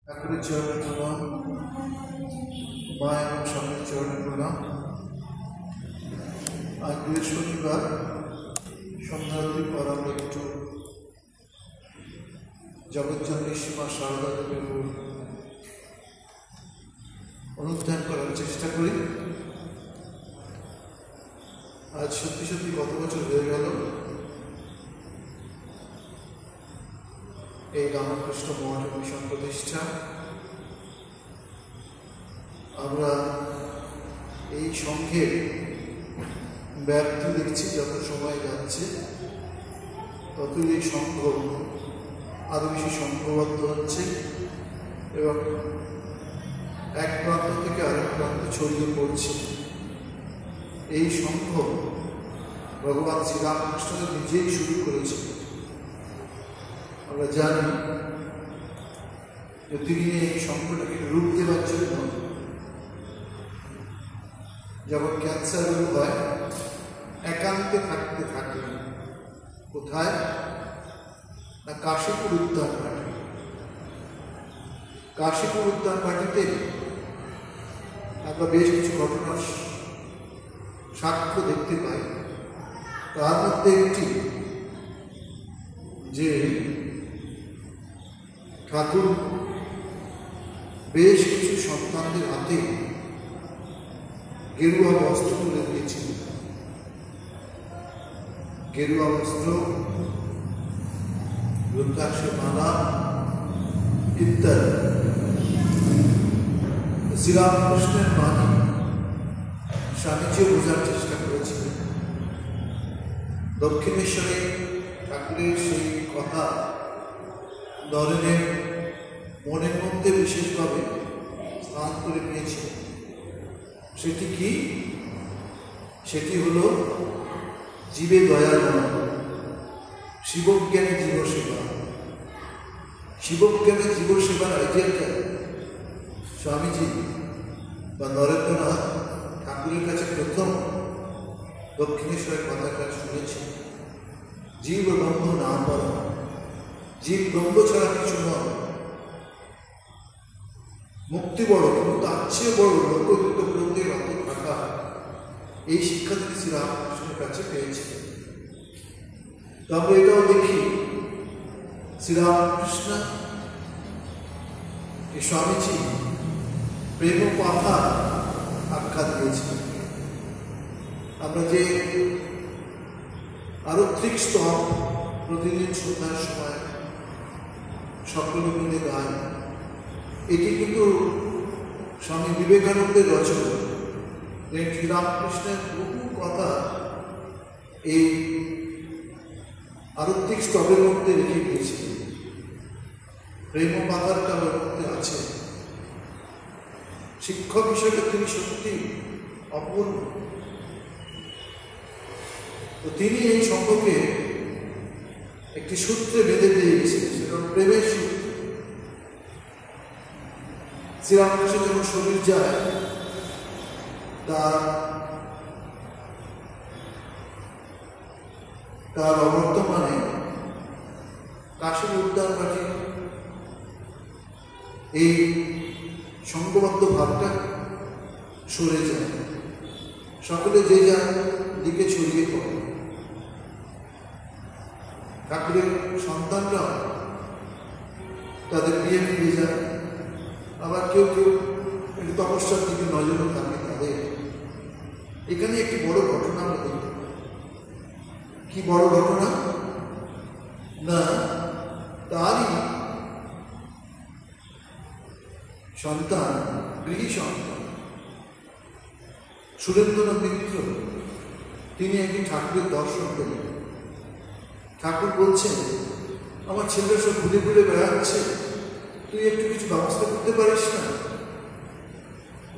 ঠাকুরের চরণে প্রণাম, মা এবং স্বামীর চরণে প্রণাম। আজ বৃহস্পতিবার সন্ধ্যাবতীর পর আমরা একটু জগজ্জননী মা শারদা দেবীর অনুধ্যান করার চেষ্টা করি। আজ সত্যি সত্যি গত বছর হয়ে গেল এই রামকৃষ্ণ মঠের মিশন প্রতিষ্ঠা। আমরা এই সংঘের ব্যাপ্তি দেখছি, যত সময় যাচ্ছে ততই এই সংঘ আরো বেশি সংঘবদ্ধ হচ্ছে এবং এক প্রান্ত থেকে আরেক প্রান্তে ছড়িয়ে পড়ছে। এই সংঘ ভগবান শ্রীরামকৃষ্ণ নিজেই শুরু করেছে। আমরা জানি যে তিনি এই সংঘটাকে রূপ দেওয়ার জন্য যখন ক্যান্সার রোগ হয় একান্তে থাকতে থাকেন। কোথায় না, কাশীপুর উদ্যান ঘাটে। কাশীপুর উদ্যান ঘাটিতে আমরা বেশ কিছু ঘটনার সাক্ষ্য দেখতে পাই। তার মধ্যে একটি যে ঠাকুর বেশ কিছু সন্তানদের হাতে গেরুয়া বস্ত্র তুলে দিয়েছিলেন। গেরুয়া বস্ত্র, রুদ্রাক্ষের মালা ইত্যাদি। শ্রীরামকৃষ্ণের বাণী স্বামীজিও বোঝার চেষ্টা করেছিলেন। দক্ষিণেশ্বরে ঠাকুরের সেই কথা নরেনের মনের মধ্যে বিশেষভাবে স্থান করে নিয়েছে। সেটি কি? সেটি হল জীবে দয়া নয়, শিবজ্ঞানে জীবসেবা। শিবজ্ঞানে জীবসেবার আইডিয়াটা স্বামীজি বা নরেন্দ্রনাথ ঠাকুরের কাছে প্রথম দক্ষিণেশ্বরের কথাটা শুনেছে। জীব ব্রহ্ম না পারা, জীব ব্রহ্ম ছাড়া কিছু নয়। মুক্তি বড়, কিন্তু তার চেয়ে বড় লোকযুক্ত গ্রন্থের অন্ত থাকা। এই শিক্ষা তিনি শ্রীরামকৃষ্ণের কাছে পেয়েছিলেন। তো আমরা এটাও দেখি শ্রীরামকৃষ্ণ এই স্বামীজি প্রেম কথা আখ্যা দিয়েছিলেন। আমরা যে আরত্রিক স্তব প্রতিদিন সন্ধ্যার সময় সকলে মিলে গান, এটি কিন্তু স্বামী বিবেকানন্দের রচনা। শ্রীরামকৃষ্ণের বহু কথা এই আরত্রিক স্তবের মধ্যে রেখে গিয়েছিলেন। প্রেম পাতারটা ওর মধ্যে আছে। শিক্ষক হিসেবে তিনি সত্যি অপূর্ব। তো তিনি এই সম্পর্কে একটি সূত্রে বেঁধে দিয়ে গেছিলেন, সেটা প্রেমের সূত্র। শ্রীরামকৃষ্ণ যখন শরীর যায়, তার অবর্তমানে কাশীর উদ্যান ঘাটে এই সংঘবদ্ধ ভাবটা সরে যায়। সকলে যে যার দিকে ছড়িয়ে পড়ে। ঠাকুরের সন্তানরা তাদের বিয়ে ফিরে যায়, আবার কেউ কেউ একটু তপস্যার দিকে নজরও থাকে তাদের। এখানে একটি বড় ঘটনা আমরা দেখতে পাই। কি বড় ঘটনা? না, তারই সন্তান, গৃহী সন্তান সুরেন্দ্রনাথ মিত্র, তিনি একদিন ঠাকুরের দর্শন পেলেন। ঠাকুর বলছেন, আমার ছেলেরা সব ঘুরে ঘুরে বেড়াচ্ছে, তুই একটু কিছু ব্যবস্থা করতে পারিস না?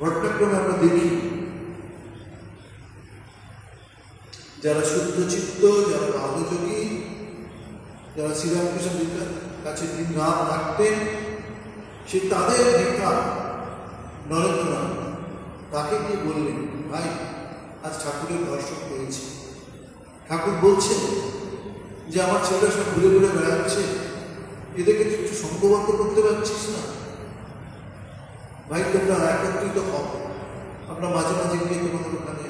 ঘটনাক্রমে আমরা দেখি যারা শুদ্ধ চিত্ত, যারা ভালোযোগী, যারা শ্রীরামকৃষ্ণের কাছে দিন রাত থাকতেন, সে তাদের দেখা নরেন্দ্রনাথ তাকে গিয়ে বললেন, ভাই আজ ঠাকুরের দর্শন পেয়েছি। ঠাকুর বলছেন যে আমার ছেলেরা সব ঘুরে ঘুরে বেড়াচ্ছে, এদেরকে একটু সংঘবদ্ধ করতে পারছিস না? ভাই তোমরা একত্রিত হও, আমরা মাঝে মাঝে গিয়ে তোমাদের ওখানে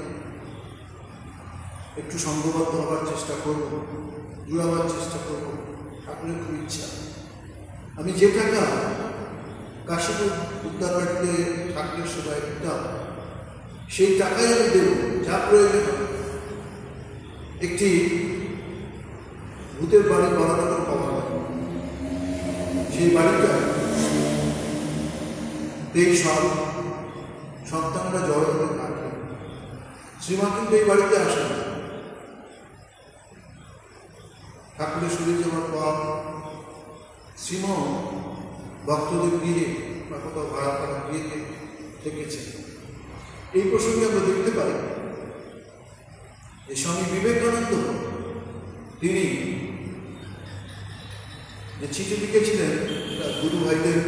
একটু সংঘবদ্ধ হওয়ার চেষ্টা করব, জুড়াবার চেষ্টা করব। ঠাকুরের খুব ইচ্ছা আমি যে টাকা কাশীপুর উদ্ধারবাড়িতে ঠাকুরের সেবায় দিতাম সেই টাকাই আমি দেব, যা প্রয়োজন। একটি ভূতের বাড়ি বানানোর পাওয়া সেই বাড়িটা এই সব সন্তানরা জড়ো হয়ে থাকে। শ্রীমা কিন্তু এই বাড়িতে আসে না। ঠাকুরের শরীর যাওয়ার পর শ্রীমা ভক্তদের গিয়ে বা কোথাও ভাড়া করা গিয়ে থেকেছে। এই প্রসঙ্গে আমরা দেখতে পাই যে স্বামী বিবেকানন্দ তিনি যে চিঠি লিখেছিলেন তার গুরু ভাইদের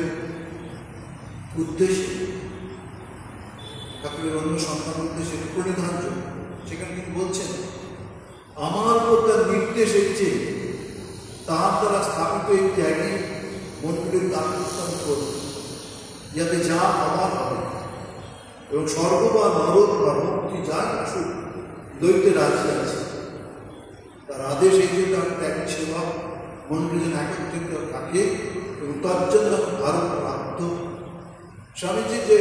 উদ্দেশ্যে, ঠাকুরের অন্য সন্তান উদ্দেশ্যে প্রণিধান জন্য, সেখানে তিনি বলছেন আমার উপর তার নির্দেশ এসেছে, তার দ্বারা স্থাপিত এই ত্যাগী মন্দিরের আত্মস্থান করবে, যাতে যা আমার হবে এবং স্বর্গ বা নরক বা মুক্তি যা আসুক দৈত্যে রাজি আছে। তার আদেশ এই যে তার ত্যাগী সেবা মন্দির যেন একত্রিত থাকে এবং তার জন্য ভারত প্রাপ্ত। স্বামীজি যে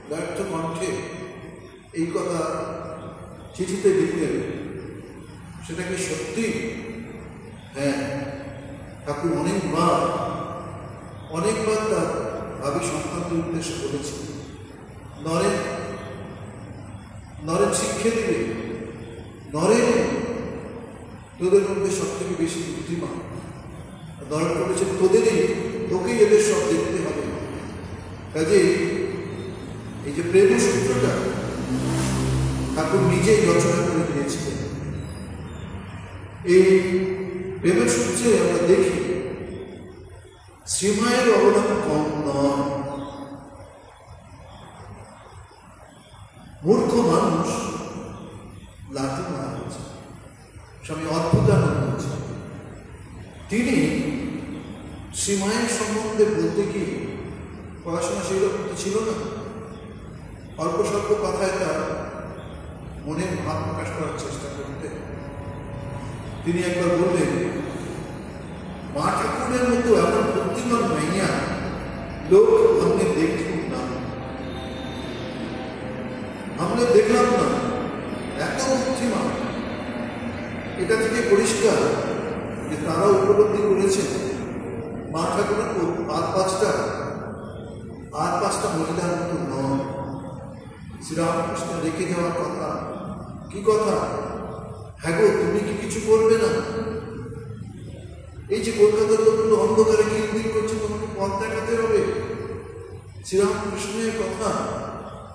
ব্যর্থ কণ্ঠে এই কথা চিঠিতে লিখলেন সেটা কি সত্যি? হ্যাঁ, ঠাকুর অনেকবার তার ভাবি সন্তানদের উদ্দেশ্যে বলেছেন, নরেন শিক্ষা দিবে, নরেন তোদের মধ্যে সব থেকে বেশি বুদ্ধিমান। নরেন বলেছেন তোকেই এদের সব দেখতে হবে। কাজে এই যে প্রেম সূত্রটা ঠাকুর নিজেই রচনা করে দিয়েছিলেন। এই প্রেমের সূত্রে আমরা দেখি শ্রীমায়ের অবদান কম নয়। মূর্খ মানুষ লাঠি মারা হয়েছে, স্বামী অদ্ভুতানন্দ তিনি শ্রীমায়ের সম্বন্ধে বলতে কি পড়াশোনা সেই রকম ছিল না, অল্প স্বল্প কথায় তার মনের ভাব প্রকাশ করার চেষ্টা করতেন। তিনি একবার বললেন, মা ঠাকুরের মতো এমন বুদ্ধিমান মাইয়া লোক हमने দেখলাম না, আমরা দেখলাম না, এত বুদ্ধিমান। এটা থেকে পরিষ্কার যে তারা উপলব্ধি করেছেন মা ঠাকুরের আর পাঁচটা মহিলার মতো নয়। শ্রীরামকৃষ্ণ রেখে যাওয়ার কথা, কি কথা? হ্যাঁ গো, তুমি কি কিছু করবে না? এই যে কলকাতার লোকগুলো অন্ধকারে কিলবিল করছে, তোমাকে পথ দেখাতে হবে। শ্রীরামকৃষ্ণের কথা,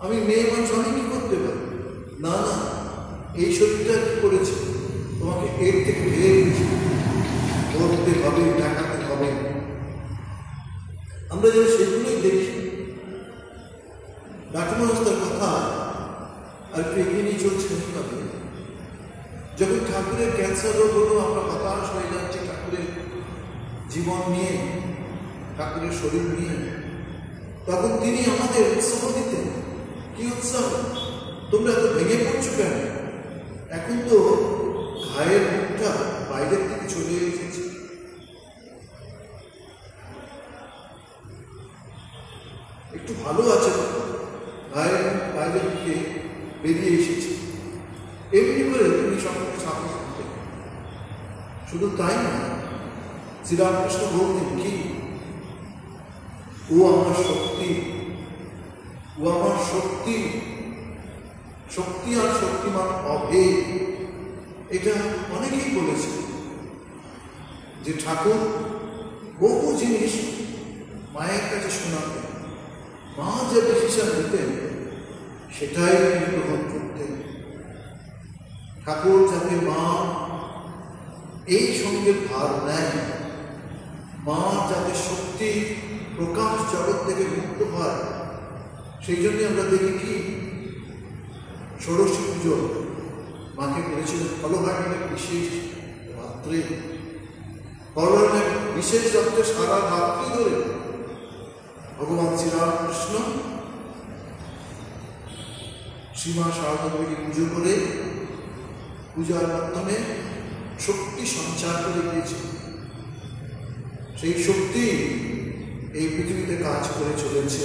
আমি মেয়ে মানুষ, আমি কি করতে পারি? না, এই শরীরটা কি করেছে, তোমাকে এর থেকে ধরতে হবে, দেখাতে হবে। আমরা যেন সেগুলোই দেখি। ডাক্তার কথা আর একটু এগিয়ে নিয়ে চলছে কিভাবে। যখন ঠাকুরের ক্যান্সার রোগ হলো, আমরা হতাশ হয়ে যাচ্ছি ঠাকুরের জীবন নিয়ে, ঠাকুরের শরীর নিয়ে, তখন তিনি আমাদের উৎসাহ দিতেন। কি উৎসাহ? তোমরা এত ভেঙে পড়ছো কেন? এখন তো ঘায়ের মুখটা বাইরের দিকে চলে এসেছে, একটু ভালো আছে, ঘায়ের বাইরের দিকে বেরিয়ে এসেছে। এমনি করে তিনি সকলকে সাহস দিতেন। শুধু তাই না, শ্রীরামকৃষ্ণ বলতেন কি, ও আমার শক্তি, ও আমার শক্তি, শক্তি আর শক্তিমান অভেদ। এটা অনেকেই বলেছে যে ঠাকুর বহু জিনিস মায়ের কাছে শোনাতেন, মা যে ডিসিশন দিতেন সেটাই তিনি গ্রহণ করতেন। ঠাকুর যাতে মা এই সঙ্গে ভার নেয়, মা যাতে শক্তি প্রকাশ জগৎ থেকে মুক্ত হয়, সেই জন্য আমরা দেখি কি ষোড়শী পুজো মাকে করেছিলেন ফলভাগের বিশেষ রাত্রে, ফলভাগের বিশেষ রাত্রে সারা রাত্রি ধরে ভগবান শ্রীরামকৃষ্ণ শ্রীমা শারদা দেবীকে পুজো করে পূজার মাধ্যমে শক্তি সঞ্চার করে দিয়েছে। সেই শক্তি এই পৃথিবীতে কাজ করে চলেছে।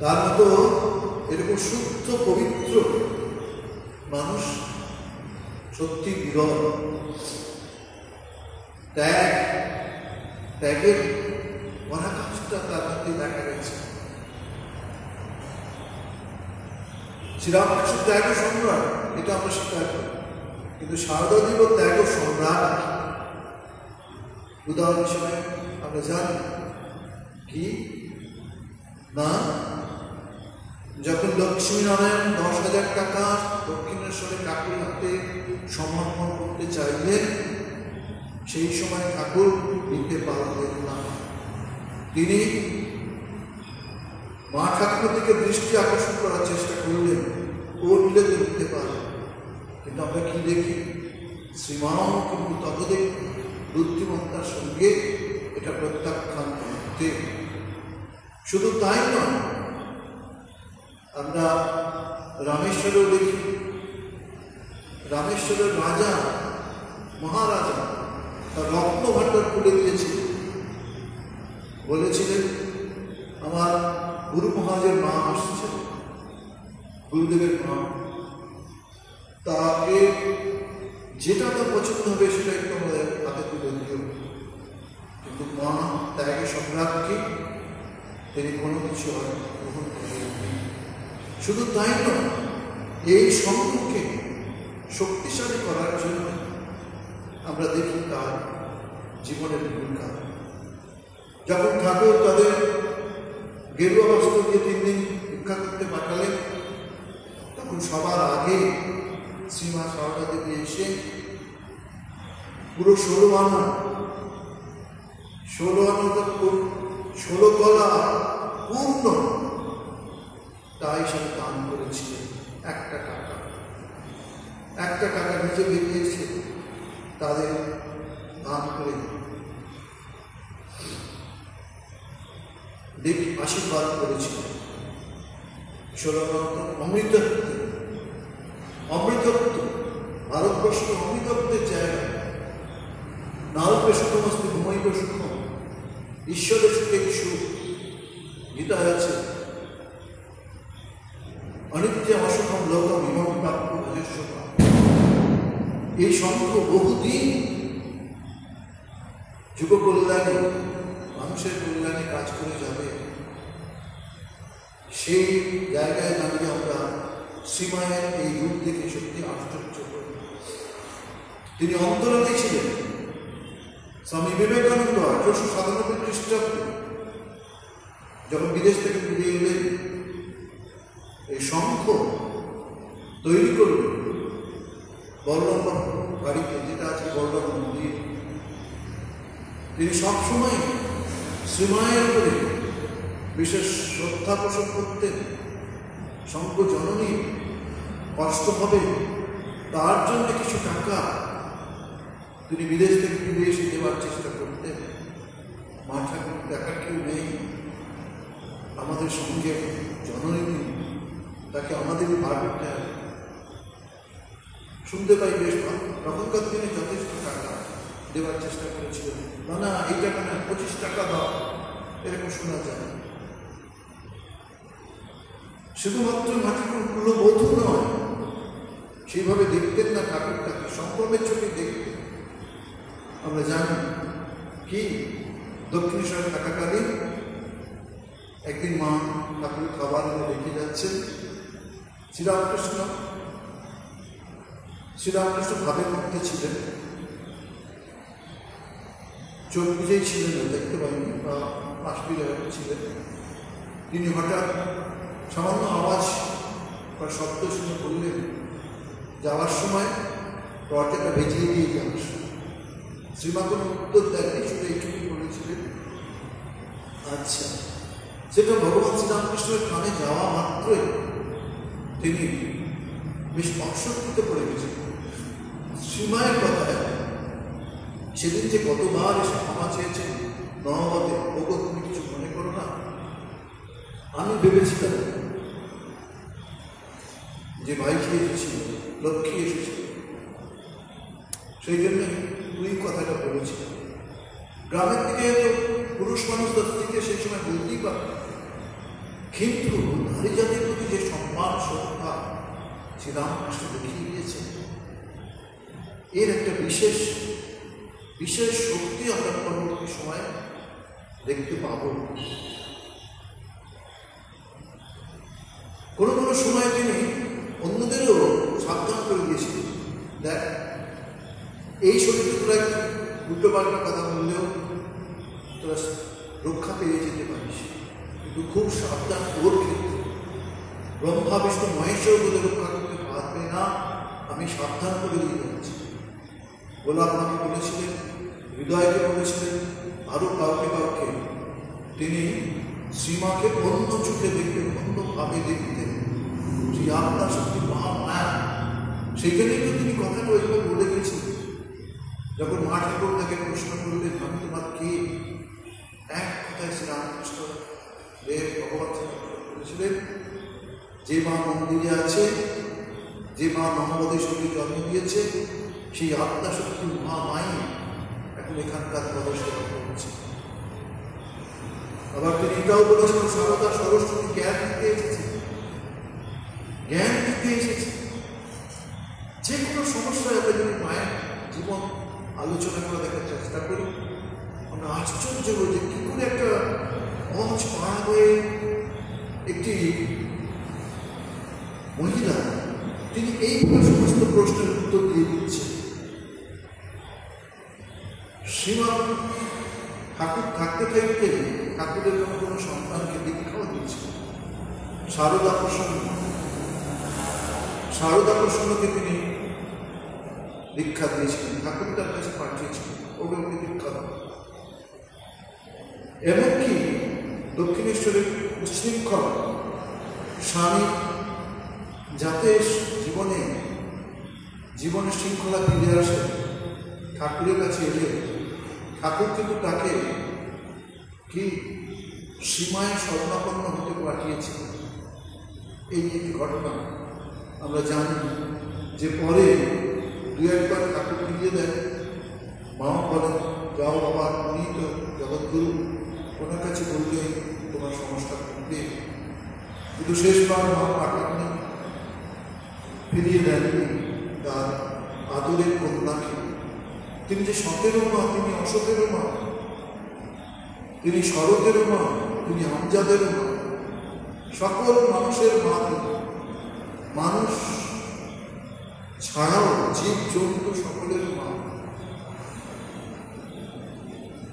তার মতো এরকম শুদ্ধ পবিত্র মানুষ সত্যি বিরল। ত্যাগের পরাকাষ্ঠা তার মধ্যে দেখা গেছে। শ্রীরামকৃষ্ণ ত্যাগ সম্রাট, এটা আমরা স্বীকার করি, কিন্তু শারদা দেব ত্যাগ সম্রাট। উদাহরণ হিসেবে আমরা জানি কি না, যখন লক্ষ্মীনারায়ণ 10,000 টাকা দক্ষিণেশ্বরে ঠাকুর হাতে সমর্পণ করতে চাইলেন, সেই সময় ঠাকুর নিতে পারলেন না। তিনি মা ঠাকুর থেকে দৃষ্টি আকর্ষণ করার চেষ্টা করলেন, ও নিলে তো নিতে পারে। কিন্তু আমরা কি দেখি, শ্রীমাও কিন্তু ততদিন বুদ্ধিমত্তার সঙ্গে এটা প্রত্যাখ্যান করতে। শুধু তাই নয়, আমরা রামেশ্বরেও দেখি, রামেশ্বরের রাজা মহারাজা তার রত্ন ভাণ্ডার খুলে দিয়েছিলেন, বলেছিলেন আমার গুরু মহারাজের মা আসছে, গুরুদেবের মা, তাকে যেটা তার পছন্দ হবে সেটা একটু আমাদের হাতে তুলে দিও। কিন্তু মা ত্যাগে সম্রাটকে তিনি কোনো কিছু গ্রহণ করেননি। শুধু তাই নয়, এই সম্পর্কে শক্তিশালী করার জন্য আমরা দেখি তার জীবনের ভূমিকা। যখন ঠাকুর তাদের গেরুয়া বস্ত্র দিয়ে 3 দিন ভিক্ষা করতে পাঠালেন, তখন সবার আগে শ্রীমা শারদা দেবী এসে পুরো 16 আনা 16 গলা পূর্ণ তাই সাথে দান করেছিলেন। একটা টাকা নিজে বেরিয়েছে, তাদের দান করে দেখি আশীর্বাদ করেছিলেন। 16 অমৃতত্ব ভারতবর্ষ অমৃতত্বের জায়গা। নারূপে সুখমস্তি ঘুমাইব সুখ, ঈশ্বরের সুখে সুখ। গীতায় আছে অনিত্য অসুখম লোক বিমম প্রাপ্য ভজস্ব। এই শঙ্খ বহুদিন যুব কল্যাণে, মানুষের কল্যাণে কাজ করে যাবে। সেই জায়গায় দাঁড়িয়ে আমরা শ্রীমায়ের এই রূপ দেখে সত্যি আশ্চর্য করি। তিনি অন্তরালে ছিলেন। স্বামী বিবেকানন্দ 1897 খ্রিস্টাব্দে যখন বিদেশ থেকে ফিরে এলেন, এই শঙ্খ তৈরি করলেন বলরাম বাড়িতে, যেটা আছে বলরাম মন্দির। তিনি সবসময় শ্রীমায়ের উপরে বিশেষ শ্রদ্ধা পোষণ করতেন। শঙ্খ জননী কষ্ট হবে, তার জন্য কিছু টাকা তিনি বিদেশ থেকে ফিরে এসে দেওয়ার চেষ্টা করতেন। মা ঠাকুর দেখার কেউ নেই, আমাদের সঙ্গে জননী তাকে আমাদেরই বার করতে হবে। শুনতে পাই বেশ তখনকার দিনে যথেষ্ট টাকা দেওয়ার চেষ্টা করেছিলেন। না এই টাকা না, 25 টাকা দাও, এরকম শোনা যায়। শুধুমাত্র ঠাকুর কুলবোধ নয়, সেইভাবে দেখতেন না ঠাকুরটাকে, সম্ভ্রমের চোখে দেখতেন। আমরা জানি কি, দক্ষিণেশ্বরে থাকাকালীন একদিন মা ঠাকুর খাবার রেখে যাচ্ছেন। শ্রীরামকৃষ্ণ ভাবের মধ্যে ছিলেন, চোখ বুঝেই ছিলেন, দেখতে পাইনি, বা পাশবিরে ছিলেন। তিনি হঠাৎ সামান্য আওয়াজ বা শব্দ শুনে বললেন, যাওয়ার সময় দরজাটা ভেজিয়ে দিয়ে যাস। শ্রীমা কোনো উত্তর দেননি, শুধু এইটুকুই বলেছিলেন আচ্ছা। সেটা ভগবান শ্রীরামকৃষ্ণের কানে যাওয়া মাত্রই তিনি বেশ অস্বস্তিতে পড়ে গেছেন। শ্রীমায়ের কথায় সেদিন যে কতবার এসে ক্ষমা চেয়েছেন নহবতে, ওগো তুমি কিছু মনে করো না। আমি ভেবেছিলাম যে ভাইকে এসেছিল, লক্ষ্মী এসেছিল, সেই জন্য তুই কথাটা বলেছিলাম। গ্রামের দিকে তো পুরুষ মানুষ স্ত্রীকে সেই সময় বলতেই পারে, কিন্তু নারী জাতির প্রতি যে সম্মান শ্রদ্ধা শ্রীরামকৃষ্ণ দেখিয়ে দিয়েছে, এর একটা বিশেষ বিশেষ শক্তি আমরা পরবর্তী সময়ে দেখতে পাব। কোনো কোনো সময় তিনি অন্যদেরও সাবধান করে দিয়েছিলেন, দেখ এই শরীরে তোরা একটু উল্টো পাল্টা কথা বললেও তোরা রক্ষা পেয়ে যেতে পারিস, কিন্তু খুব সাবধান ওর ক্ষেত্রে। ব্রহ্মা বিষ্ণু মহেশ্বর বলে রক্ষা করতে পারবে না, আমি সাবধান করে দিয়ে যাচ্ছি। গোলাপ আমাকে বলেছিলেন, হৃদয়কে বলেছিলেন, আরো কাউকে কাউকে তিনি শ্রীমাকে অন্য চোখে দেখতেন, অন্যভাবে দেখতেন। সেই আত্মা শক্তি মহামায়া, সেইখানেই তো তিনি কথাটা ওইভাবে বলে গেছিলেন। যখন মা ঠাকুর তাকে প্রশ্ন করলেন, আমি তোমার কে, এক কথায় শ্রীরামকৃষ্ণ দেব ভগবান বলেছিলেন, যে মা মন্দিরে আছে, যে মা নহবতের সঙ্গে জন্ম দিয়েছে, সেই আত্মা শক্তি মহামাই এখন এখানকার প্রদর্শন করছে। আবার তিনি এটাও বলেছেন, সারদা সরস্বতী জ্ঞান দিতে এসেছে, জ্ঞান দিতে এসেছে। যে কোনো সমস্যায় আমরা যদি মায়ের জীবন আলোচনা করে দেখার চেষ্টা করি, আমরা আশ্চর্য হই যে কি করে একটা অজ পাড়া হয়ে একটি মহিলা তিনি এইভাবে সমস্ত প্রশ্নের উত্তর দিয়ে দিচ্ছেন। সীমা ঠাকুর থাকতে থাকতে ঠাকুরের কোনো সন্তানকে দীক্ষাও দিয়েছিল। শারদা প্রসন্নকে তিনি দীক্ষা দিয়েছিলেন, ঠাকুর তার কাছে পাঠিয়েছিলেন, ওকে দীক্ষা দেন। এমনকি দক্ষিণেশ্বরের উচ্ছৃঙ্খল স্বামী যাতে জীবনে শৃঙ্খলা ফিরে আসে, ঠাকুরের কাছে এলে ঠাকুর কিন্তু তাকে কি সীমায় স্বর্ণাপন্ন হতে পাঠিয়েছিল। এই একটি ঘটনা আমরা জানি যে পরে দু একবার ঠাকুর ফিরিয়ে দেন, মাও বলেন, যাও বাবা, উনি তো জগৎগুরু, ওনার কাছে বললে তোমার সমস্যা করবে। কিন্তু শেষবার মা পাঠাননি, ফিরিয়ে দেননি তার আদরের কন্যাকে। তিনি যে সতেরও মা, তিনি অসতেরও মা, তিনি শরতেরও মা, তিনি আমজাদেরও মা, সকল মানুষের মা। মানুষ ছাড়াও জীব জন্তু সকলের মা।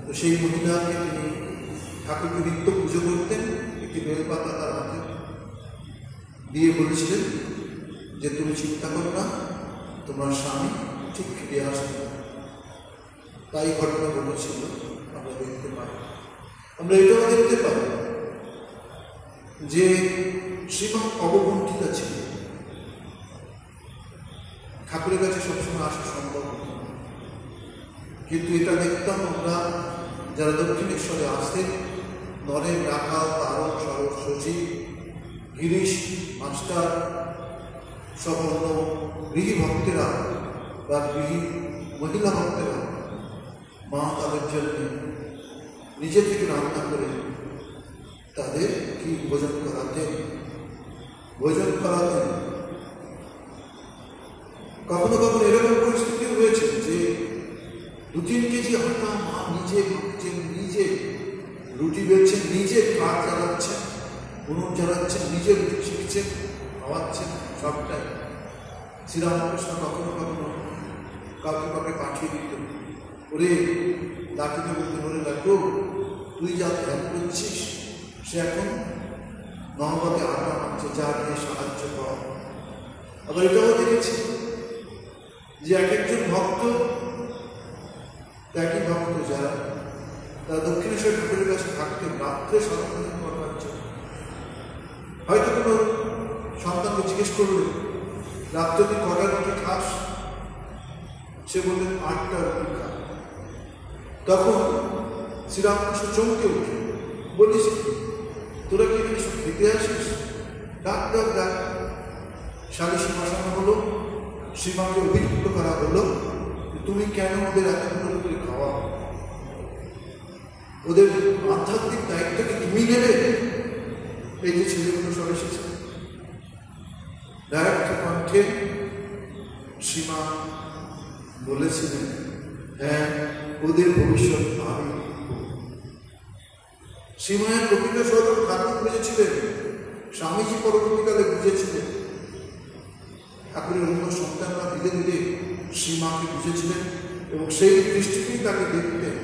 তো সেই মহিলাকে তিনি ঠাকুরকে নিত্য পুজো করতেন, একটি বেলপাতা তার হাতে দিয়ে বলেছিলেন যে তুমি চিন্তা করো না, তোমার স্বামী ঠিক ফিরে আসবে। তাই ঘটনা ঘটেছিল আমরা দেখতে পাই। আমরা এটাও দেখতে পাই যে শ্রীমান অবগুণ্ঠিতা ছিল, ঠাকুরের কাছে সবসময় আসা সম্ভব হতো না। কিন্তু এটা দেখতাম আমরা যারা দক্ষিণেশ্বরে আসতেন, নরেন, রাখাল, তারক, শরৎ, শশী, গিরিশ মাস্টার সহ অন্য গৃহী ভক্তেরা বা গৃহী মহিলা ভক্তেরা মা তাদের জন্য নিজে থেকে রান্না করে তাদের কি ভোজন করাতেন। কখনো কখনো এরকম পরিস্থিতি হয়েছে যে 2-3 কেজি আটা মা নিজে ভাবছেন, নিজে রুটি বেলছেন, নিজে কাঠ জ্বালাচ্ছেন, উনুন জ্বালাচ্ছেন, নিজে রুটি শিখছেন, খাওয়াচ্ছেন, সবটাই। শ্রীরামকৃষ্ণ কখনো কখনো কাউকে পাঠিয়ে দিত, ওরে লাঠিতে বলতে, ওরে লাঠু তুই যা ধ্যান করছিস, সে এখন নহবতে আটা মারছে, যা নিয়ে সাহায্য কর। আবার এটাও দেখেছি যে এক একজন ভক্ত, একই ভক্ত যারা তারা দক্ষিণেশ্বর ঠাকুরের কাছে থাকতে রাত্রে সন্তান করবার জন্য, হয়তো কোনো সন্তানকে জিজ্ঞেস করলেন রাত্রে তুই কটার রুটি খাস, সে বললেন 8টা রুটি খা। তখন শ্রীরামকৃষ্ণ চমকে উঠে, বলিস তোরা কি এখানে সব খেতে আসিস? ডাক ডাক ডাক। সালিশি বসানো হলো, শ্রীমাকে অভিযুক্ত করা হলো, তুমি কেন ওদের এতগুলো করে খাওয়াও? ওদের আধ্যাত্মিক দায়িত্বকে তুমি নেবে? এই যে ছেলেগুলো সব এসেছে, ডাইরেক্ট কণ্ঠে শ্রীমা বলেছিলেন, হ্যাঁ ওদের ভবিষ্যৎ আমি। শ্রীমায়ের প্রকৃত স্বরূপ ঠাকুর বুঝেছিলেন, স্বামীজি পরবর্তীকালে বুঝেছিলেন, ঠাকুরের অন্য সন্তানরা ধীরে ধীরে শ্রীমাকে বুঝেছিলেন এবং সেই দৃষ্টিতেই তাকে দেখতেন।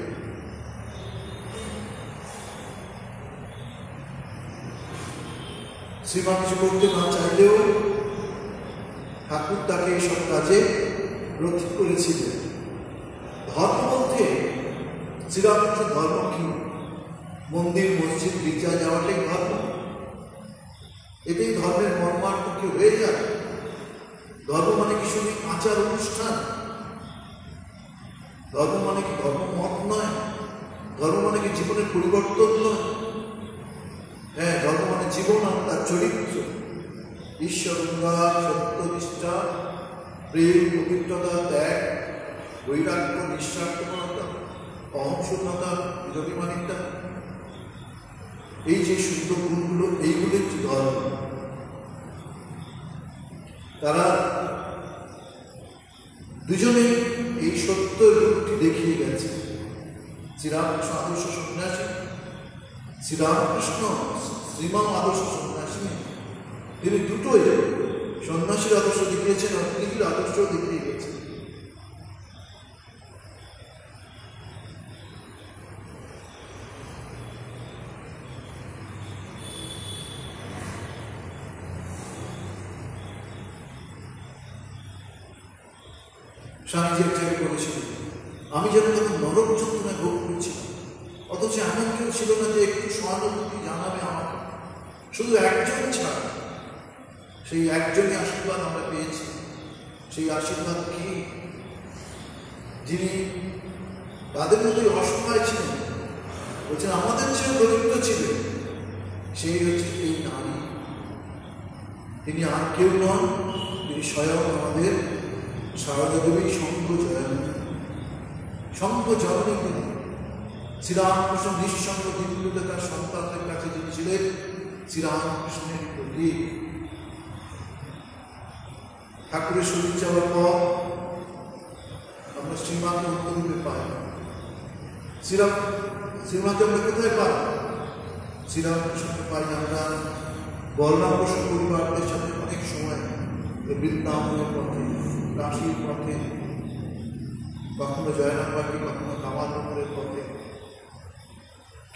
শ্রীমা কিছু করতে না চাইলেও ঠাকুর তাকে এসব কাজে রক্ষা করেছিলেন। ধর্ম বলতে শ্রীরামকৃষ্ণ ধর্ম কি? মন্দির, মসজিদ, গির্জা যাওয়াটাই ধর্ম? এটাই ধর্মের মর্মার্থ কি হয়ে যায়? ধর্ম মানে কি শুধু আচার অনুষ্ঠান? ধর্ম মানে কি ধর্ম মত নয়? ধর্ম মানে কি জীবনের পরিবর্তন নয়? হ্যাঁ, ধর্ম মানে জীবন আর তার চরিত্র, ঈশ্বর অনুরাগ, সত্যনিষ্ঠা, প্রেম, পবিত্রতা, ত্যাগ, বৈরাগ্য, নিঃস্বার্থপরতা, অহংশূন্যতা, বিরোধীমানিতা, এই যে শুদ্ধ গুণগুলো, এইগুলোই ধর্ম। তারা দুজনেই এই সত্য রূপটি দেখিয়ে গেছে। শ্রীরামকৃষ্ণ আদর্শ সন্ন্যাসী, শ্রীরামকৃষ্ণ শ্রীমা আদর্শ সন্ন্যাসী, তিনি দুটোই সন্ন্যাসীর আদর্শ দেখিয়েছেন আর ত্রিগীর আদর্শ দেখিয়ে গেছেন। স্বামীজি এক জায়গায় বলেছিলেন, আমি যেন তখন নরক যন্ত্রণায় ভোগ করছিলাম, অথচ এমন কেউ ছিল না যে একটু সহানুভূতি জানাবে আমাকে, শুধু একজন ছাড়া। সেই একজনই আশীর্বাদ আমরা পেয়েছি। সেই আশীর্বাদ কি? যিনি তাদের মধ্যে অসহায় ছিলেন, বলছেন আমাদের চেয়েও দরিদ্র ছিলেন, সেই হচ্ছে এই নারী। তিনি আর কেউ নন, তিনি স্বয়ং আমাদের সারদা দেবী শঙ্খ জয়ন্তী। শঙ্খ জননী তিনি। শ্রীরামকৃষ্ণ নিঃসঙ্গ দিনগুলোতে তার সন্তানদের কাছে যিনি ছিলেন শ্রীরামকৃষ্ণের প্রতীক। ঠাকুরের শরীর যাওয়ার পর আমরা শ্রীমাকে অন্যরূপে পাই। শ্রীমাকে আমরা কোথায় পাই? শ্রীরামকৃষ্ণকে পাই আমরা বলরাম বসু পরিবারদের সাথে অনেক সময় বৃন্দাবনের পথে, কাশীর পথে, কখনো জয়নামবাটি, কখনো কামালনগরের পথে।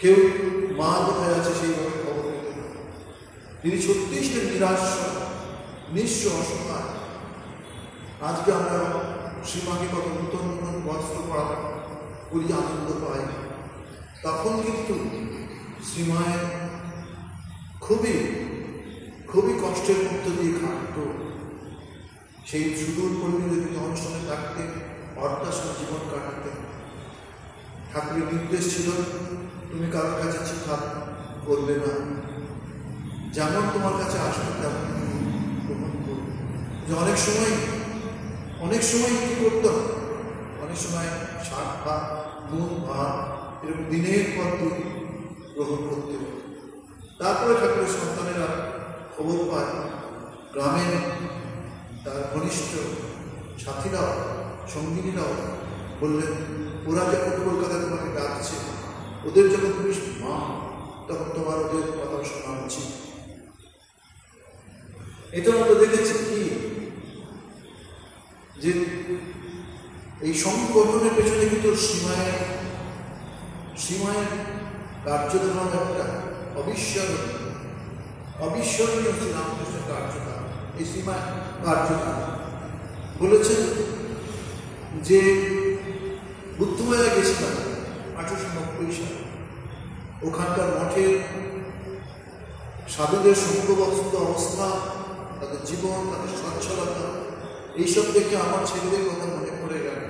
কেউ মা কোথায় আছে সেইভাবে খবর পেত না। তিনি সত্যিই ছিলেন নিরাশ, নিঃস্ব, অসহায়। আজকে আমরা শ্রীমাকে কত নতুন নতুন বস্ত্র করি, আনন্দ পাই। তখন কিন্তু শ্রীমায়ের খুবই খুবই কষ্টের মধ্য দিয়ে খাটত। সেই সুদূর পরিবেশে তিনি অনশনে থাকতেন, অর্থাসনে জীবন কাটাতেন। ঠাকুরের নির্দেশ ছিল, তুমি কারোর কাছে চিঠা করবে না, যেমন তোমার কাছে আসবে তেমন গ্রহণ করবে। যে অনেক সময় কি করতাম, অনেক সময় শাক ভাত, নুন ভাত, এরকম দিনের পর দিন গ্রহণ করতে হতো। তারপরে ঠাকুরের সন্তানেরা খবর পায়, গ্রামের তার ঘনিষ্ঠ সাথীরাও, সঙ্গিনীরাও বললেন, ওরা যখন কলকাতায় তোমাকে ডাকছে, ওদের যখন তুমি মা, তখন তোমার ওদের কথা শোনা উচিত। এটা আমরা দেখেছি কি, যে এই সংগঠনের পেছনে কিন্তু সীমায়ের কার্যধারণ একটা অবিস্মরণীয় শ্রীরামকৃষ্ণের কার্যধার। এই সীমায় কার্যধার বলেছেন যে বুদ্ধগয়া গেছিলাম 1890 সালে। ওখানকার মঠের সাধুদের সঙ্গবস্ত অবস্থা, তাদের জীবন, তাদের সচ্ছলতা, এইসব দেখে আমার ছেলেদের কথা মনে পড়ে গেল।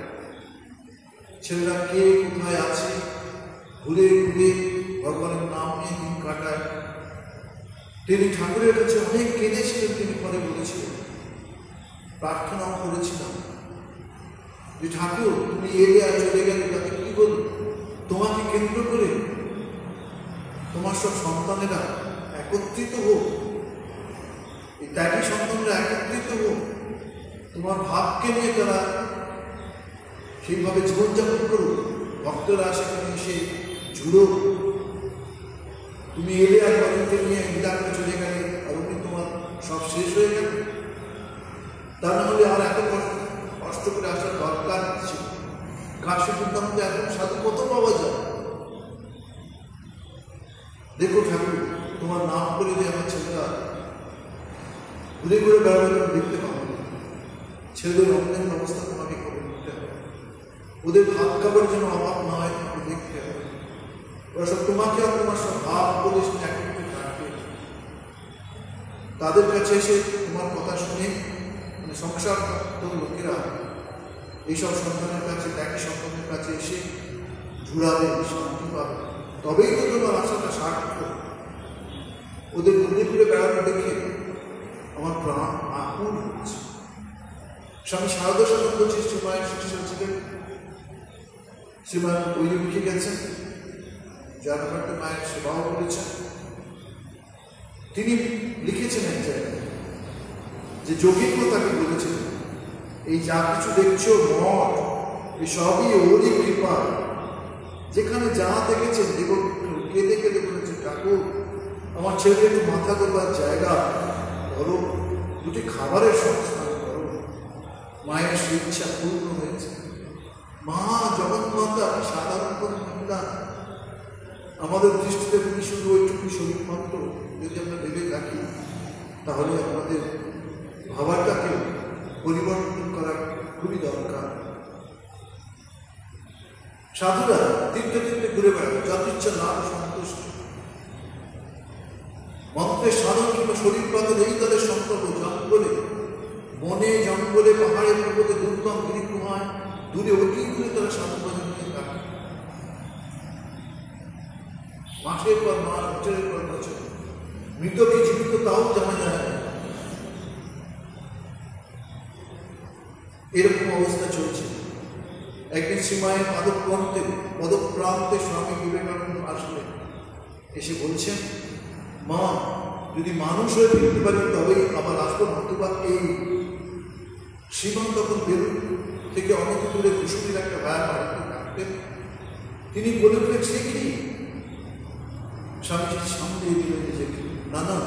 ছেলেরা কে কোথায় আছে, ঘুরে ঘুরে ভগবানের নাম নিয়ে দিন কাটায়। তিনি ঠাকুরের কাছে অনেক কেঁদেছিলেন। তিনি পরে বলেছিলেন, প্রার্থনাও করেছিলাম যে ঠাকুর তুমি এলে আর চলে গেলে তাতে কি বলবো, তোমাকে কেন্দ্র করে তোমার সব সন্তানেরা একত্রিত হোক, এই ত্যাগী সন্তানরা একত্রিত হোক, তোমার ভাবকে নিয়ে তারা সেইভাবে জীবনযাপন করুক, ভক্তরা সেখানে এসে জুড়ো। তুমি এলে আর কদিনকে নিয়ে বিদা করে চলে গেলে আর ওকে তোমার সব শেষ হয়ে গেল। তা না হলে আর এত কষ্ট করে আসার দরকার ছিল। কাশী বৃন্দাবনে এখন সাধু কত পাওয়া যায়। দেখো ঠাকুর, তোমার নাম করে যে আমার ছেলেরা ঘুরে ঘুরে বেড়াবে দেখতে পাবো, ছেলেদের অন্যান্য অবস্থা তোমাকে করে নিতে হবে, ওদের ভাত খাবার যেন অভাব না হয় তোমাকে দেখতে হবে। ওরা সব তোমাকে আর তোমার সব ভাব বলে একত্রে থাকবে। তাদের কাছে এসে তোমার কথা শুনে সংসার লোকেরা এইসব সন্তানের কাছে, একই সন্তানের কাছে এসে জুড়াবে, শান্তি পাবে, তবেই তো তোমার আশাটা সার্থক। ওদের ঘুরে ঘুরে বেড়ানো দেখে আমার প্রাণ আকুল হচ্ছে। স্বামী শারদা সানন্দ শ্রীমায়ের শিষ্য ছিলেন, শ্রীমান বই লিখে গেছেন, যার ব্যাপারটা মায়ের সেবাও করেছেন। তিনি লিখেছেন এক জায়গায় যে যোগীন্দ্র তাকে বলেছেন, এই যা কিছু দেখছো মঠ, এই সবই ওরই কৃপা। যেখানে যা দেখেছেন দেবন কেঁদে কেঁদে বলেছেন, ঠাকুর আমার ছেলে একটু মাথা গোলবার জায়গা ধরো, দুটি খাবারের সংস্থান করো। মায়ের ইচ্ছা পূর্ণ হয়েছে। মা জগন্মাতা সাধারণ কোনো মহিলা, আমাদের দৃষ্টিতে তিনি শুধু ওইটুকু শরীর মাত্র। যদি আমরা ভেবে থাকি তাহলে আমাদের ভাবাটাকে পরিবর্তন করা খুবই দরকার। সাধুরা তীর্থে তীর্থে ঘুরে বেড়াবে, যত ইচ্ছা লাভ সন্তুষ্ট। মন্ত্রের সাধন কিংবা শরীর পাতে এই তাদের সম্পর্ক। জঙ্গলে, বনে জঙ্গলে, পাহাড়ে পর্বতে, দুর্গম গিরিগুহায়, দূরে অতি দূরে তারা সাধু ভজন নিয়ে থাকে। মাসের পর মাস, বছরের পর বছর, মৃত কি জীবিত তাও জানা যায় না। এরকম অবস্থা চলছে। একদিন শ্রীমায়ের পদপ্রান্তে স্বামী বিবেকানন্দ আসলেন, এসে বলছেন, মা যদি মানুষ হয়ে ফিরতে পারি তবেই আবার আসবো, নতুবা এই শ্রীমান তখন বেলুন থেকে অনেক দূরে কুসুমির একটা ভায়া বাড়িতে থাকতেন। তিনি বলে বলে সে কি? স্বামীজির সামনে দিলেন নিজেকে, না না,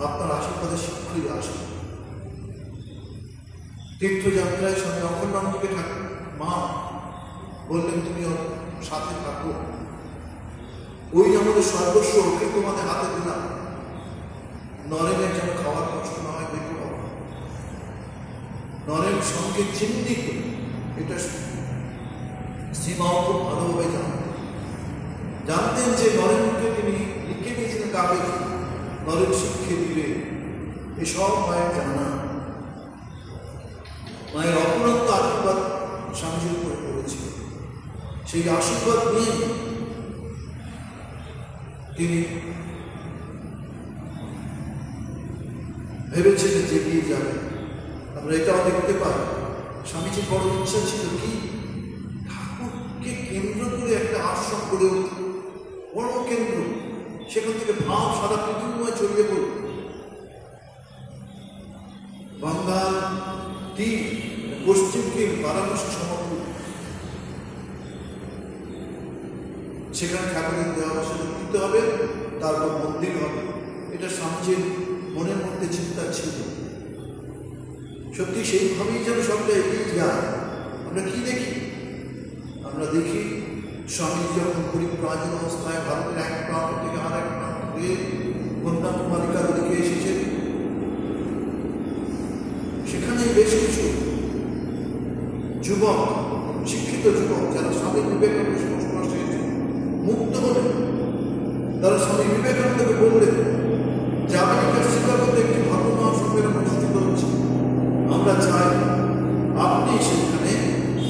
আপনার আশীর্বাদে শীঘ্রই আসবে। তীর্থযাত্রায় স্বামী অখণ্ডানন্দকে ঠাকুর মা বললেন, তুমি ওর সাথে থাকো, ওই আমাদের সর্বস্ব, ওকে তোমাদের হাতে দিলাম, নরেনের যেন খাওয়ার কষ্ট না হয় দেখো বাবা। নরেন সঙ্গে চিহ্নিত, এটা শ্রীমাও খুব ভালোভাবে জানতেন যে নরেনকে তিনি লিখে দিয়েছিলেন কাগজে, নরেন শিক্ষে দিবে, এসব মায়ের জানা। মায়ের অপরন্ত আশীর্বাদ স্বামীজির উপরে পড়েছিল। সেই আশীর্বাদ নিয়ে তিনি ভেবেছিলেন যে এগিয়ে যাবে। আমরা এটাও দেখতে পাই, স্বামীজির বড় ইচ্ছা ছিল কি, ঠাকুরকে কেন্দ্র করে একটা আশ্রম গড়ে উঠত, বড় কেন্দ্র, সেখান থেকে ভাব সারা পৃথিবীময় ছড়িয়ে পড়ল। বাঙ্গাল তীর, পশ্চিমকে বারাণসী সমগ্র, সেখানে ঠাকুরের দেওয়া দিতে হবে, তারপর মন্দির হবে। এটা স্বামীজির মনের মধ্যে চিন্তা ছিল। সত্যি সেইভাবেই যেন সবটা এগিয়ে যায়। আমরা কি দেখি? আমরা দেখি স্বামী যখন পরিব্রাজন অবস্থায় ভারতের এক প্রান্ত থেকে আর এক প্রান্ত হয়ে কন্যাকুমারিকার দিকে এসেছেন, সেখানে বেশ কিছু যুবক, শিক্ষিত যুবক, যারা স্বামী বিবেকানন্দ সংস্পর্শে মুক্ত হলেন, তারা স্বামী বিবেকানন্দকে বললেন যে আমেরিকার শিকাগোতে একটি ধর্ম সম্মেলন অনুষ্ঠিত হচ্ছে, আমরা চাই আপনি সেখানে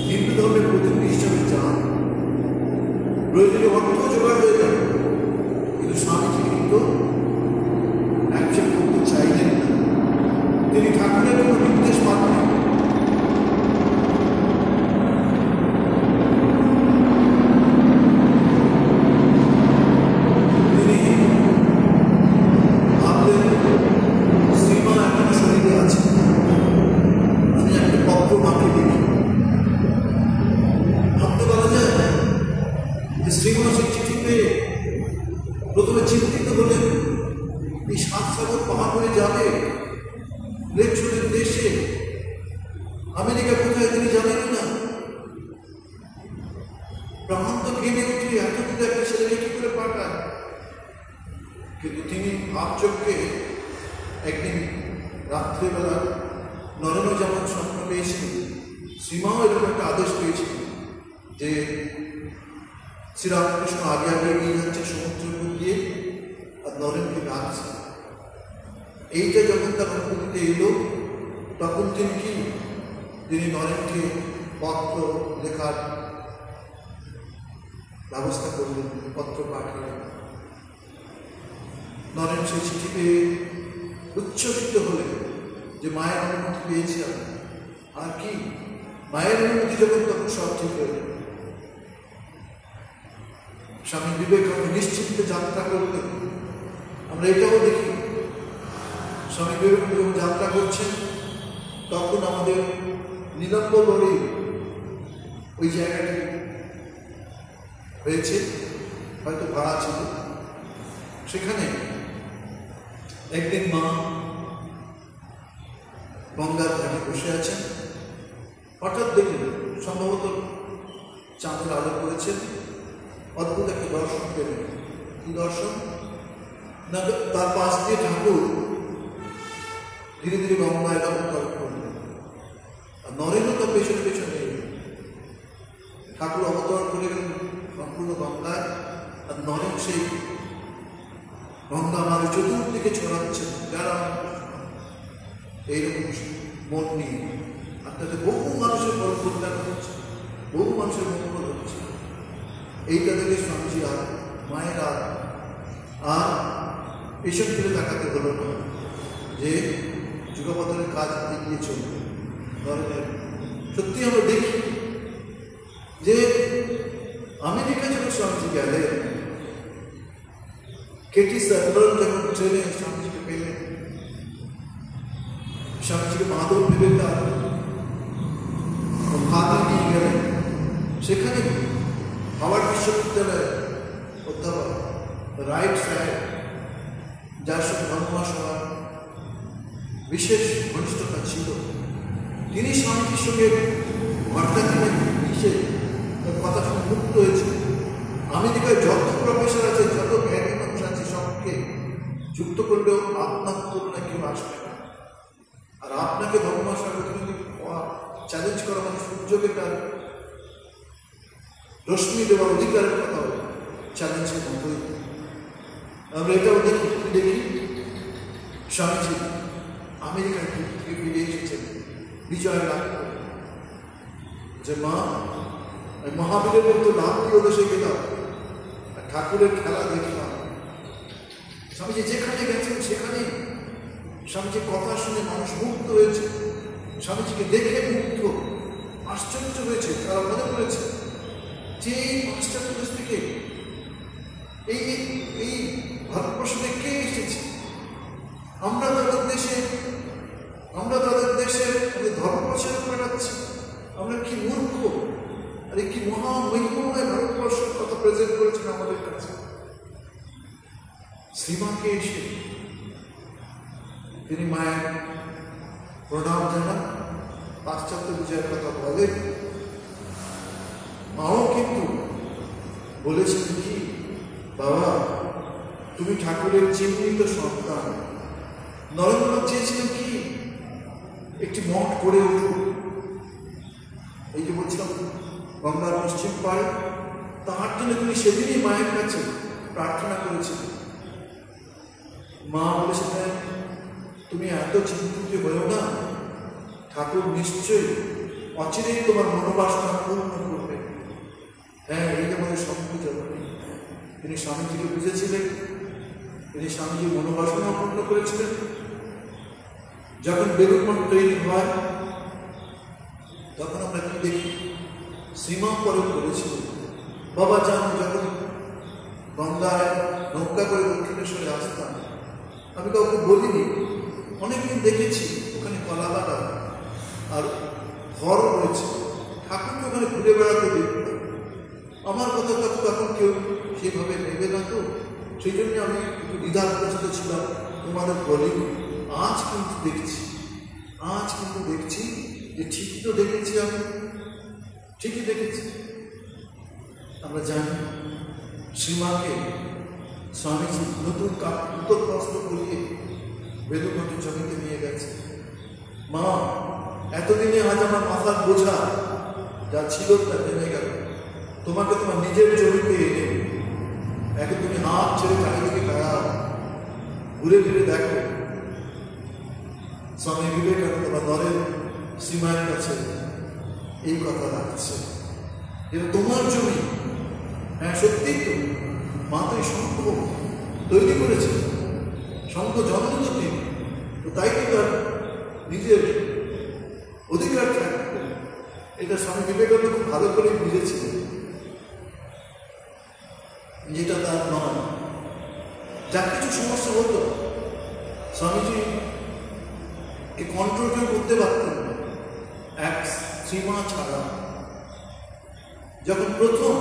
হিন্দু ধর্মের প্রতিনিধি হিসাবে যান। প্রয়োজনীয় অর্থ জোগাড় হয়ে যাবে, কিন্তু স্বামীজি কিন্তু অ্যাকশন করতে চাইলেন না। তিনি ঠাকুরের কোনো নির্দেশ পাননি। প্রথমে চিন্তিত হলেন, এই 7 সাগর পাহাড় হয়ে যাবে লেকচুরের দেশে, আমেরিকা কোথায় তিনি জানেন না। প্রান্ত ঘেমে উঠে এত দূরে একটা ছেলেকে কি করে পাঠায়। কিন্তু তিনি ভাবচক্রে একদিন রাত্রেবেলা নরেন্দ্র যেমন স্বপ্ন পেয়েছিলেন, শ্রীমাও এরকম একটা আদেশ পেয়েছিলেন যে শ্রীরামকৃষ্ণ আগে আগে এগিয়ে যাচ্ছে সমুদ্রের উপর দিয়ে, আর নরেনকে ডাকছে। এইটা যখন তার অনুভূতিতে এলো, তখন তিনি নরেনকে পত্র লেখার ব্যবস্থা করলেন, পত্র পাঠালেন। নরেন সেই চিঠি পেয়ে উচ্ছ্বসিত হলেন যে মায়ের অনুমতি পেয়েছি আমি, আর কি মায়ের অনুমতি যখন তখন সব ঠিক হয়ে। স্বামী বিবেকানন্দ নিশ্চিন্তে যাত্রা করতেন। আমরা এটাও দেখি, স্বামী বিবেকানন্দ যখন যাত্রা করছেন তখন আমাদের নীলাম্বরগড়ে ওই জায়গাটি হয়েছে, হয়তো ভাড়া ছিল। সেখানে একদিন মা গঙ্গার ঘাটে বসে আছেন। হঠাৎ দেখলেন, সম্ভবত চাঁদের আলো করেছেন, অদ্ভুত একটা দর্শন পেলেন। কি দর্শন না, তার পাশ দিয়ে ঠাকুর ধীরে ধীরে গঙ্গায় অবতরণ করলেন, আর নরেন্দ্র তার পেছনে পেছনে ঠাকুর অবতরণ করে গেলেন সম্পূর্ণ গঙ্গায়। আর নরেন সেই গঙ্গা আমাদের চতুর্দিকে ছড়াচ্ছেন যারা এইরকম মন নিয়ে, আর তাতে বহু মানুষের বড় কল্যাণ হচ্ছে, বহু মানুষের মঙ্গল হচ্ছে। এইটা দেখে স্বামীজি আর মায়ের আর পেছন ফিরে দেখাতে হলো না, যে যুগপথের কাজ এগিয়ে চলবে। ধরনের সত্যি আমরা দেখি যে আমেরিকা যখন স্বামীজি গেলেন, কেটি সার্ভার যখন ট্রেনে স্বামীজিকে পেলেন, স্বামীজিকে মাধব ভেবে তার হাতে নিয়ে গেলেন। সেখানে হাওয়ার্ড বিশ্ববিদ্যালয়ের অধ্যাপক রাইট সাহেব, যার সঙ্গে ধর্মসভার বিশেষ ঘনিষ্ঠতা ছিল, তিনি স্বামীজির সঙ্গে ঘটনাটিকে মিশে তার কথা শুনে মুক্ত হয়েছে। আমেরিকায় যত প্রফেসর আছে, যত জ্ঞানী মানুষ আছে, সবকে যুক্ত করলেও আপনার তুলনায় কেউ আসবে না। আর আপনাকে ধর্মসভার প্রতিনিধি চ্যালেঞ্জ করা মানে সূর্যকে তার রশ্মি দেওয়ার অধিকারের কথা চ্যালেঞ্জের মতোই। আমরা এটাও দেখি স্বামীজি আমেরিকার থেকে ফিরে এসেছেন বিজয় লাভ করে, যে মা মহাবীরের মতো লাভ প্রিয় দেশে গেলাম, ঠাকুরের খেলা দেখলাম। স্বামীজি যেখানে গেছেন সেখানে স্বামীজির কথা শুনে মানুষ মুগ্ধ হয়েছে, স্বামীজিকে দেখে মুগ্ধ, আশ্চর্য হয়েছে। তারা মনে করেছে যে এই পাশ্চাত্য দেশ থেকে এই ভারতবর্ষে কে এসেছে, আমরা তাদের দেশে ধর্ম প্রচার করাচ্ছি। আমরা কি মূর্খ, আর কি মহা মহিমময় ভারতবর্ষের কথা প্রেজেন্ট করেছেন আমাদের কাছে। শ্রীমাকে এসে তিনি মায়ের প্রণাম জানান, পাশ্চাত্য বিজয়ের কথা বলেন। মাও কিন্তু বলেছেন কি, বাবা তুমি ঠাকুরের চিহ্নিত সন্তান। নরেন্দ্র চেয়েছিলেন কি, একটি মঠ করে উঠুক। এই যে বলছিলাম গঙ্গার পশ্চিম পাড়ে, তার জন্য তিনি সেদিনই মায়ের কাছে প্রার্থনা করেছিলেন। মা বলেছিলেন, তুমি এত চিন্তিত হয়েও না, ঠাকুর নিশ্চয়ই অচিরেই তোমার মনোবাসনা পূর্ণ করবে। হ্যাঁ, এই যে করে সংকোচনী। তিনি স্বামীজিকে বুঝেছিলেন, তিনি স্বামীজির মনোবাসনা পূর্ণ করেছিলেন। যখন বেলুড় মঠ তৈরি হয় তখন আমরা কি দেখি, শ্রীমা পরে বলেছিলেন, বাবা জানো যখন গঙ্গায় নৌকা করে দক্ষিণেশ্বরে আসতাম, আমি কাউকে বলিনি, অনেকদিন দেখেছি ওখানে কলাবাটা আর ঘর রয়েছে, ঠাকুরকে ওখানে ঘুরে বেড়াতে দেখতাম। আমার কথা তখন কেউ সেভাবে নেবে না, তো সেই জন্য আমি একটু দ্বিধাগ্রস্ত ছিলাম, তোমাদের বলিনি। আজ কিন্তু দেখছি যে ঠিকই তো দেখেছি, আমি ঠিকই দেখেছি। আমরা জানি শ্রীমাকে স্বামীজি নতুন বস্ত্র পরিয়ে বেলুড় মঠের জমিতে নিয়ে গেছে। মা, এতদিনে আজ আমার মাথার বোঝা যা ছিল তা নেমে গেল, তোমাকে তোমার নিজের জমিতে এনে এখন তুমি হাত ছেড়ে চারিদিকে বেড়াও, ঘুরে ফিরে দেখো। স্বামী বিবেকানন্দ বা নরেন শ্রীমায়ের কাছে এই কথা রাখছে, এটা তোমার জমি। হ্যাঁ, সত্যিই তো, মা তো এই শঙ্খ তৈরি করেছে, শঙ্খ জন্ম তো তিনি, তো তাই তো তার নিজের অধিকার থাকবে। এটা স্বামী বিবেকানন্দ খুব ভালো করে বুঝেছিলেন, যেটা তার নয়। যা কিছু সমস্যা হতো স্বামীজি কন্ট্রোল কেউ করতে পারতেন না, এক শ্রীমা ছাড়া। যখন প্রথম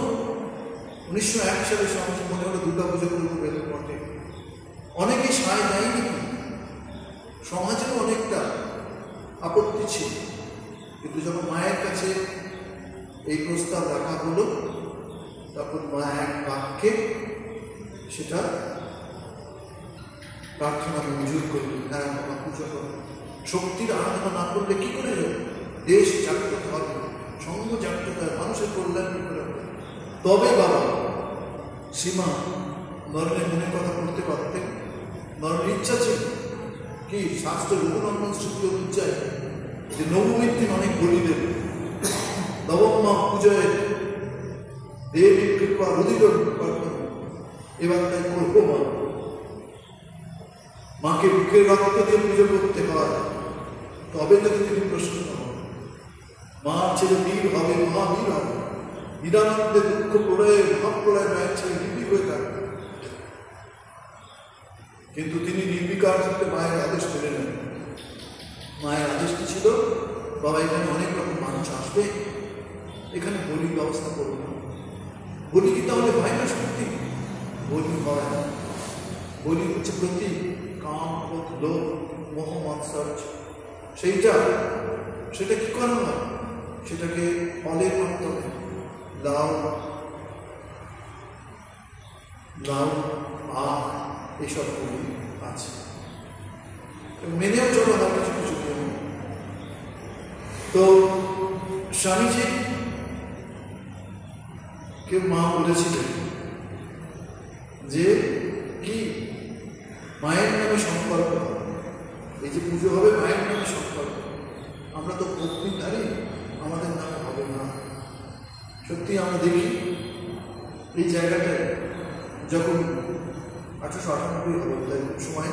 1901 সালে স্বামীজি মনে হলো দুর্গা পুজো করবো বেলুড় মঠে, অনেকে সায় দেয়নি, সমাজেরও অনেকটা আপত্তি ছিল, কিন্তু যখন মায়ের কাছে এই প্রস্তাব রাখা হলো তখন মা এক বাক্যে সেটা প্রার্থনা মঞ্জুর করলেন। হ্যাঁ, মা পুজো করো, শক্তির আরাধনা না করলে কি করে যাবে? দেশ জাগ্রত হবে, সঙ্গ জাগ্রত হয়, মানুষের কল্যাণ কি করে হবে? তবে বাবা সীমা নরেনের মনের কথা করতে পারতেন। নরেনের ইচ্ছা ছিল কি, শাস্ত্র রঘুনন্দন স্মৃতি অনুযায়ী যে নবমীর দিন অনেক বলি দেবে, নবমা পুজোয় দেবী কৃপা রুদির এবার তাই করবো। মাকে বুকের রক্ত দিয়ে পুজো করতে হয়, তবে যদি তিনি প্রসন্ন হন। মার ছেলে বীর হবে, মহাবীর হবে, নিরানন্দে দুঃখ প্রলয়ে মহাপ্রলয় মায়ের ছেলে নির্ভীক হয়ে থাকবে। কিন্তু তিনি নির্বিকার থাকতে মায়ের আদেশ মেনে নেন। মায়ের আদেশটি ছিল, বাবা এখানে অনেক রকম মানুষ আসবে, এখানে বলির ব্যবস্থা করবো না। বলি কি তাহলে হয় না? সত্যি বলি হয় না। বলি হচ্ছে প্রতি কাম, ক্রোধ, লোভ, মোহ, মাৎসর্য, সেটা কি করা হয়? সেটাকে ফলের মাধ্যমে লাউ, আখ এসব বলি আছে, মেনেও চলা হয় কিছু কিছু নিয়ম। তো স্বামীজি কেউ মা বলেছিলেন যে কি মায়ের নামে সংকল্প, এই যে পুজো হবে মায়ের নামে সংকল্প, আমরা তো পত্নীধারী, আমাদের নামে হবে না। সত্যি আমরা দেখি এই জায়গাটায় যখন 1898 হলো তাই সময়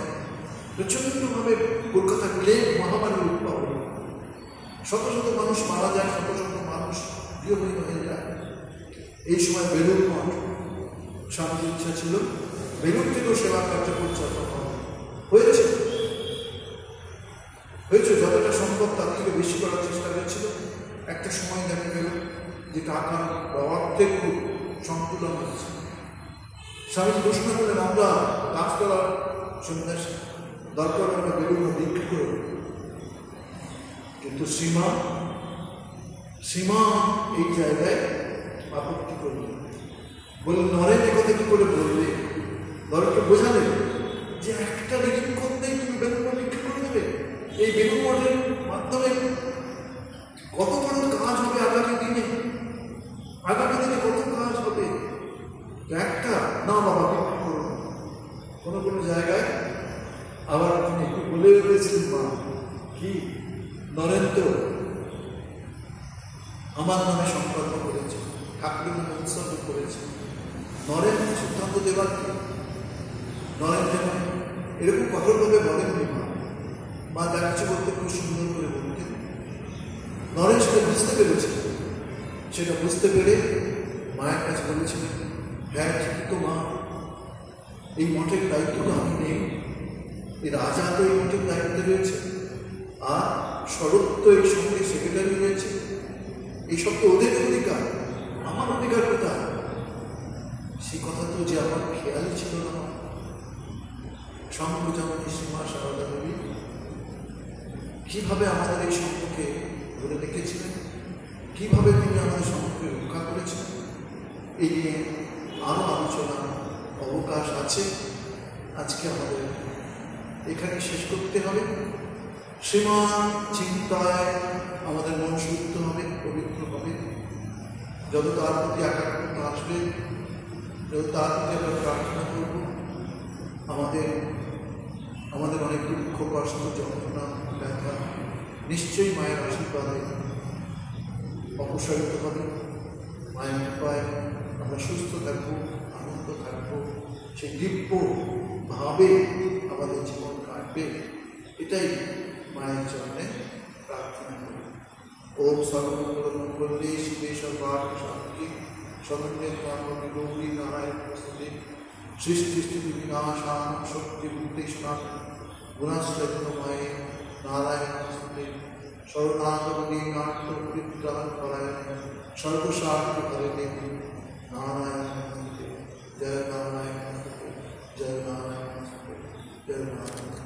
প্রচণ্ডভাবে কলকাতা প্লেগ মহামারীর উদ্ভব হল, শত শত মানুষ মারা যায়, শত শত মানুষ গৃহহীন হয়ে যায়। এই সময় বেলুড় মঠ, স্বামীজির ইচ্ছা ছিল বেলুড় থেকেও সেবা কার্য পরিচালনা হয়েছে, যতটা সম্ভব তার থেকে বেশি করার চেষ্টা করেছিল। একটা সময় দেখা গেল যে টাকার বা অর্থের খুব সংকুলন হয়েছে। স্বামীজি ঘোষণা করলেন, আমরা গাছতলার সন্ন্যাসী, দরকার আমরা বেলুড় মঠ বিক্রি করে। কিন্তু সীমা এই জায়গায় আপত্তি করলেন, বললেন নরেন কথা কি করে বলবে? নরেনকে বোঝালেন যে একটা রিলিং করতেই তুমি বেলুড় মঠ বিক্রি করে দেবে? এই বেলুড় মঠের মাধ্যমে কত বড় কাজ হবে আগামী দিনে কত কাজ হবে, একটা না বাবা বিক্রি করো। কোনো জায়গায় আবার তিনি একটু বলে রেখেছিলেন, মা কি নরেন তো আমার নামে সংকল্প করেছে, ঠাকুরের নামে উৎসর্গ করেছে। নরেন সিদ্ধান্ত দেবার কি? নরেন যেন এরকম কঠোরভাবে বলেননি মা, মা যা কিছু বলতে খুব সুন্দর করে বলতেন। নরেন সেটা বুঝতে পেরেছে, সেটা বুঝতে পেরে মায়ের কাছে বলেছিলেন, হ্যাঁ ঠিকই তো মা, এই মঠের দায়িত্ব তো আমি নেই, এই রাজা তো এই মঠের দায়িত্বে রয়েছে, আর শরৎ তো এই সঙ্গে সেক্রেটারি রয়েছে, এইসব তো ওদের অধিকার, আমার অধিকার কোথায়? সেই কথা তো যে আমার খেয়ালই ছিল না। শঙ্করজামণি সীমা সারদা দেবী কিভাবে আমাদের এই সম্পর্কে ধরে রেখেছিলেন, কিভাবে তিনি আমাদের সম্পর্কে রক্ষা করেছেন, এই নিয়ে আরও আলোচনা অবকাশ আছে। আজকে আমাদের এখানে শেষ করতে হবে। শ্রীমান চিন্তায় আমাদের মন শুদ্ধ হবে, পবিত্র হবে। যত তার প্রতি একাগ্রতা আসবে, যত তার প্রতি আমরা প্রার্থনা করব, আমাদের অনেক দুঃখ কষ্ট যন্ত্রণা ব্যথা নিশ্চয়ই মায়ের আশীর্বাদে অপসারিত হবে। মায়ের কৃপায় আমরা সুস্থ থাকবো, আনন্দ থাকবো, সেই দিব্য ভাবে আমাদের জীবন কাটবে, এটাই মায়ের চরণে প্রার্থনা করি। ওম সর্বমঙ্গল মঙ্গলে শিবে সর্বার্থ সাধকে শরণ্যে ত্র্যম্বকে গৌরী নারায়ণ নমস্তুতে। সৃষ্টি স্থিতি বিনাশান শক্তি মুক্তি সনাতন গুণাশ্রয় মায়ে নারায়ণ নমস্তুতে। শরণাগতী নাট্য পরিত্রাণ পরায়ণ সর্বস্বার্থ হরে দেবী নারায়ণ নমস্তুতে। জয় নারায়ণ নমস্তুতে, জয় নারায়ণ নমস্তুতে, জয় নারায়ণ।